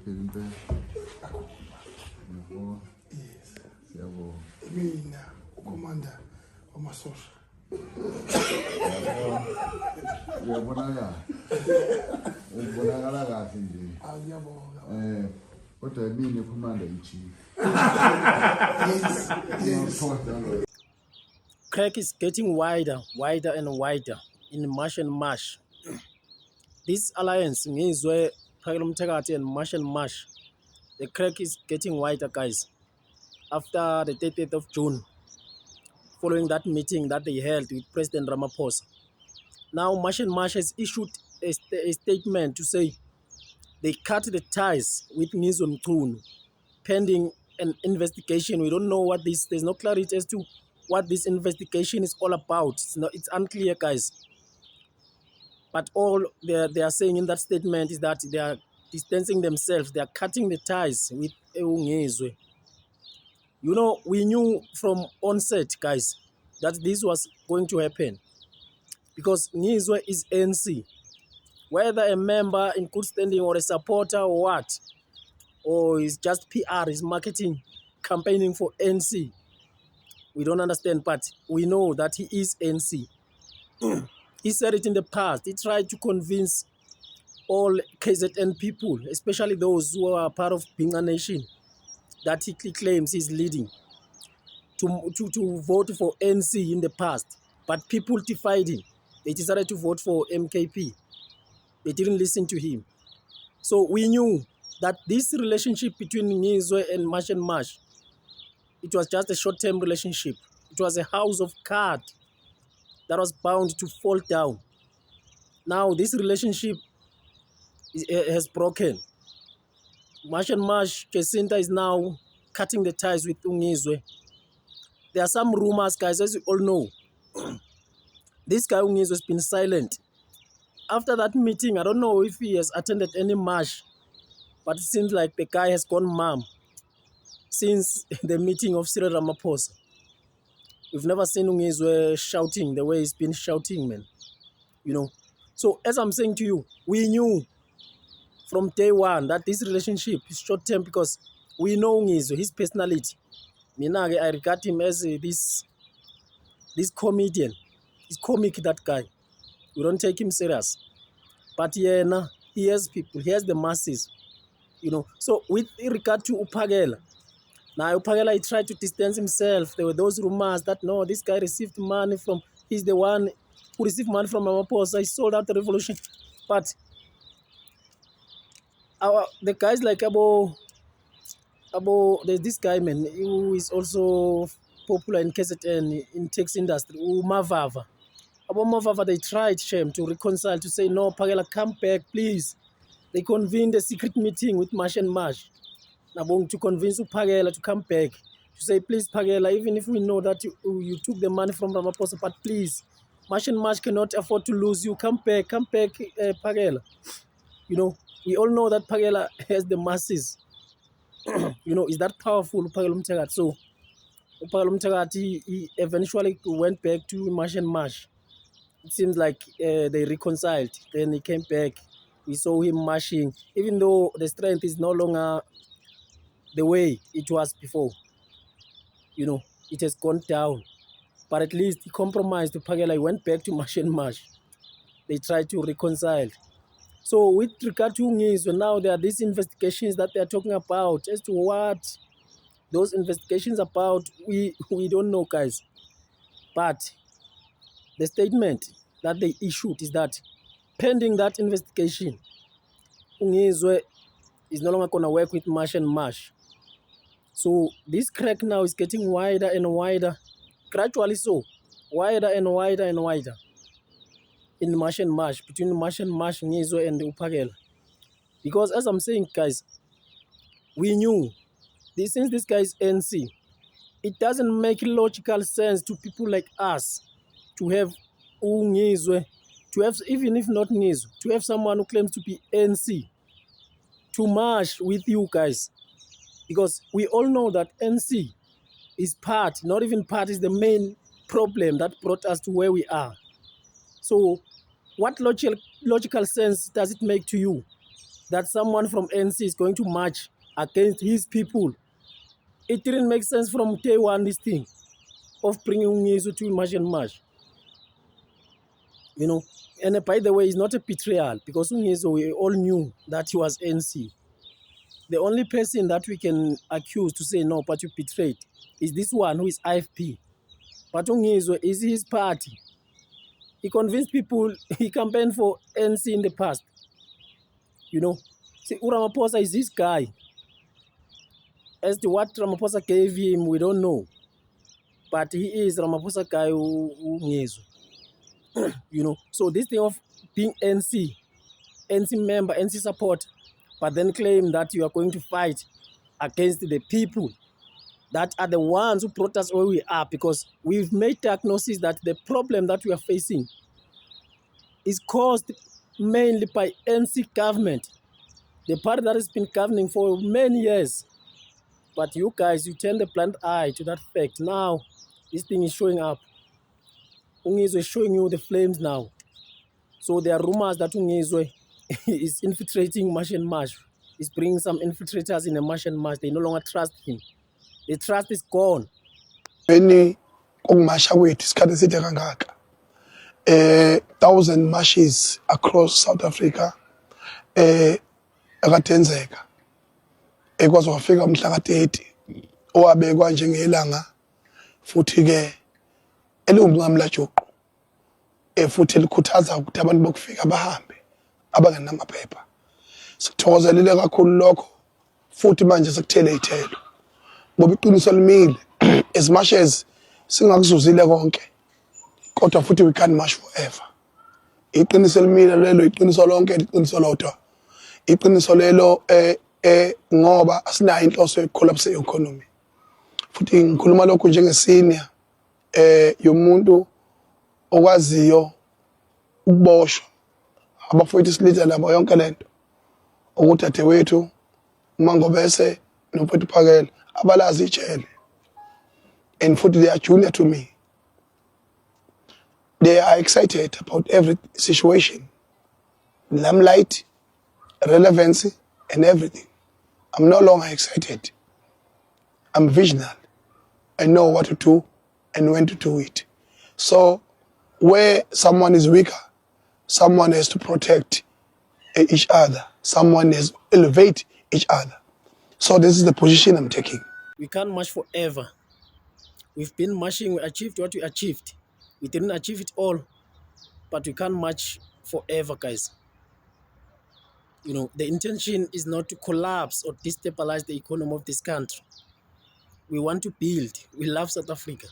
President. Yes. Siyabonga. Mina ukomanda wamasosha. Uyabonakala. Ubonakala kahle nje. Ngiyabonga. Kodwa mina commander ichief. Yes. Crack is getting wider and wider in Marsh and Marsh. This alliance, NGIZWE, Phakela and Marsh and Marsh, the crack is getting wider, guys. After the 30th of June, following that meeting that they held with President Ramaphosa. Now, Marsh and Marsh has issued a statement to say they cut the ties with NGIZWE pending an investigation. We don't know what this, there's no clarity as to what this investigation is all about. It's unclear, guys. But all they are saying in that statement is that they are distancing themselves, they are cutting the ties with NGIZWE. You know, we knew from onset, guys, that this was going to happen because NGIZWE is ANC. Whether a member in good standing or a supporter or what, or is just PR, is marketing, campaigning for ANC, we don't understand, but we know that he is ANC. He said it in the past. He tried to convince all KZN people, especially those who are part of being a nation, that he claims he's leading, to vote for NC in the past. But people defied him. They decided to vote for MKP. They didn't listen to him. So we knew that this relationship between NGIZWE and Marsh, it was just a short-term relationship. It was a house of cards that was bound to fall down. Now this relationship has broken. Marsh, JECINTA is now cutting the ties with NGIZWE. There are some rumors, guys, as you all know. This guy NGIZWE has been silent. After that meeting, I don't know if he has attended any march, but it seems like the guy has gone mum since the meeting of Cyril Ramaphosa. We've never seen NGIZWE shouting the way he's been shouting, man. You know. So as I'm saying to you, we knew from day one that this relationship is short-term because we know NGIZWE, his personality. I regard him as this comedian. He's comic, that guy. We don't take him serious. But yeah, nah, he has people, he has the masses. You know. So with regard to Phakela, now Phakela, he tried to distance himself. There were those rumors that no, this guy received money from, he's the one who received money from Ramaphosa. He sold out the revolution. But the guys like there's this guy, man, who is also popular in KZN, in tax industry, Mavava. Mavava, they tried, Shem, to reconcile, to say, no, Phakela, come back, please. They convened a secret meeting with Marsh and Marsh. To convince Phakela to come back. To say, please, Phakela, even if we know that you took the money from Ramaphosa, but please, Marsh and Marsh cannot afford to lose you. Come back, Phakela. You know, we all know that Phakela has the masses. You know, is that powerful, Phakela. So, Phakela, he eventually went back to Marsh and Marsh. It seems like they reconciled. Then he came back. We saw him marching, even though the strength is no longer the way it was before. You know, it has gone down. But at least he compromised to Phakela. He went back to Marsh and Marsh. They tried to reconcile. So with regard to NGIZWE, now there are these investigations that they are talking about. As to what those investigations about, we don't know, guys. But the statement that they issued is that pending that investigation, NGIZWE is no longer going to work with Marsh and Marsh. So this crack now is getting wider and wider, gradually so, wider and wider and wider in Marsh and Marsh, between Marsh and Marsh, NGIZWE and Phakela. Because as I'm saying, guys, we knew, since this guy is NC, it doesn't make logical sense to people like us to have NGIZWE, to have, even if not NGIZWE, to have someone who claims to be NC, to march with you guys. Because we all know that NC is part, not even part, is the main problem that brought us to where we are. So what logical sense does it make to you that someone from NC is going to march against his people. It didn't make sense from day one, this thing of bringing NGIZWE to march and march. You know, and by the way, it's not a betrayal because NGIZWE, we all knew that he was NC. The only person that we can accuse to say no, but you betrayed, is this one who is IFP. But NGIZWE is his party. He convinced people, he campaigned for NC in the past. You know, see, Ramaphosa is this guy. As to what Ramaphosa gave him, we don't know. But he is Ramaphosa guy who NGIZWE. You know, so this thing of being NC member, NC support, but then claim that you are going to fight against the people that are the ones who brought us where we are, because we've made diagnosis that the problem that we are facing is caused mainly by NC government, the party that has been governing for many years. But you guys, you turn the blind eye to that fact. Now, this thing is showing up. NGIZWE is showing you the flames now. So there are rumors that NGIZWE is infiltrating March and March. He's bringing some infiltrators in a March and March. They no longer trust him. The trust is gone. Many ukumasha kwethu isikhathi eside kangaka. 1,000 marches across South Africa. Akatenzeka. Ekwazi wafika umhla ka-30 owabekwa njengelanga futhi ke elingumncamla juqu. Futhi likhuthaza ukuthi abantu bokufika bahambe abangenamaphepha. Sithokozelile kakhulu lokho futhi manje sekuthele ithelo. Ngoba iqiniso limile as much as singakuzuzile konke kodwa futhi we can't march forever. Iqiniso limile lelo, iqiniso lonke, iqiniso lodwa. Iqiniso lelo ngoba asinayo inhloso yokucollapse economy. Futhi ngikhuluma lokho njengesenior yomuntu okwaziyo ukuboshwa abafowethu silitha labo yonke lento ukuthi adewethu uMangobese nomfowethu Phakela abalazi ijele, and futhi they are junior to me. They are excited about every situation, limelight, relevancy, and everything. I'm no longer excited. I'm visionary. I know what to do and when to do it. So where someone is weaker, someone has to protect each other. Someone has to elevate each other. So this is the position I'm taking. We can't march forever. We've been marching, we achieved what we achieved. We didn't achieve it all, but we can't march forever, guys. You know, the intention is not to collapse or destabilize the economy of this country. We want to build. We love South Africa.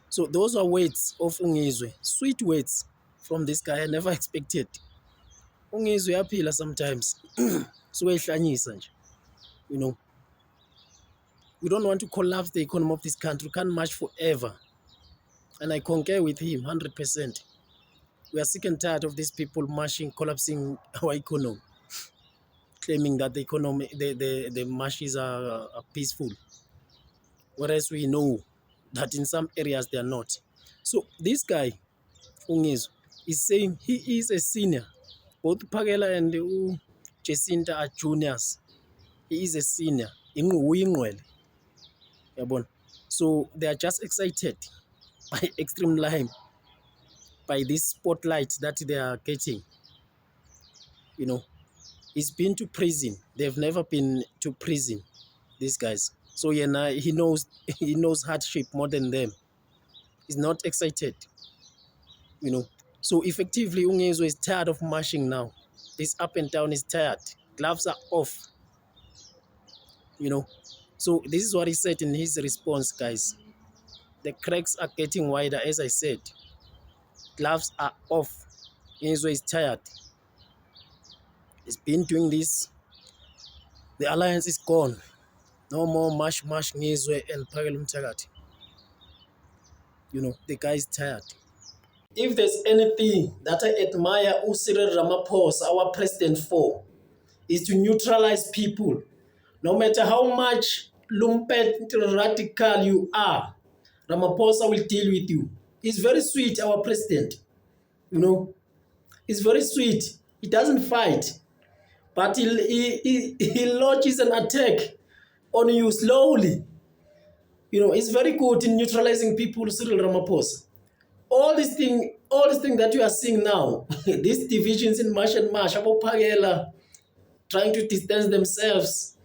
So those are words of NGIZWE, sweet words from this guy I never expected. NGIZWE yaphila sometimes. So you know, we don't want to collapse the economy of this country. We can't march forever. And I concur with him 100%. We are sick and tired of these people marching, collapsing our economy, claiming that the economy, the marches are peaceful, whereas we know that in some areas they are not. So this guy, NGIZWE, is saying he is a senior. Both Phakela and JECINTA are juniors. He is a senior. So they are just excited by extreme lime, by this spotlight that they are getting. You know, he's been to prison. They've never been to prison, these guys. So yeah, he knows hardship more than them. He's not excited, you know. So effectively, NGIZWE is tired of marching now. This up and down is tired. Gloves are off, you know. So this is what he said in his response, guys. The cracks are getting wider, as I said. Gloves are off. NGIZWE is tired. He's been doing this. The alliance is gone. No more march NGIZWE and Phakela. You know, the guy is tired. If there's anything that I admire Cyril Ramaphosa, our president, for, is to neutralize people. No matter how much lumped radical you are, Ramaphosa will deal with you. He's very sweet, our president. You know, he's very sweet. He doesn't fight. but he launches an attack on you slowly. It's very good in neutralizing people, Cyril Ramaphosa. All these things that you are seeing now, these divisions in March and March, Abopagela trying to distance themselves,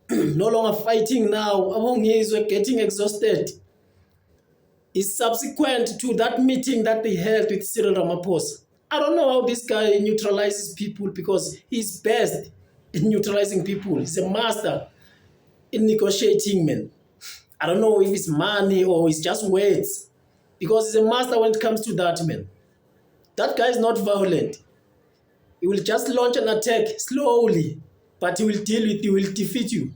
no longer fighting now, Abongizwe getting exhausted, is subsequent to that meeting that they held with Cyril Ramaphosa. I don't know how this guy neutralizes people, because he's best in neutralizing people. He's a master in negotiating, man. I don't know if it's money or it's just words, because he's a master when it comes to that, man. That guy is not violent. He will just launch an attack slowly, but he will deal with you, he will defeat you.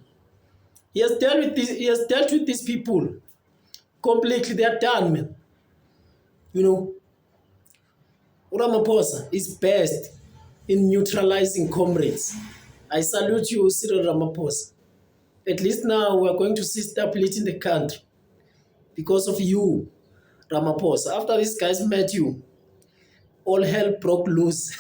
He has dealt with these people completely. They are done, man. Ramaphosa is best in neutralizing comrades. I salute you, Cyril Ramaphosa. At least now we are going to see stability in the country because of you, Ramaphosa. After these guys met you, all hell broke loose.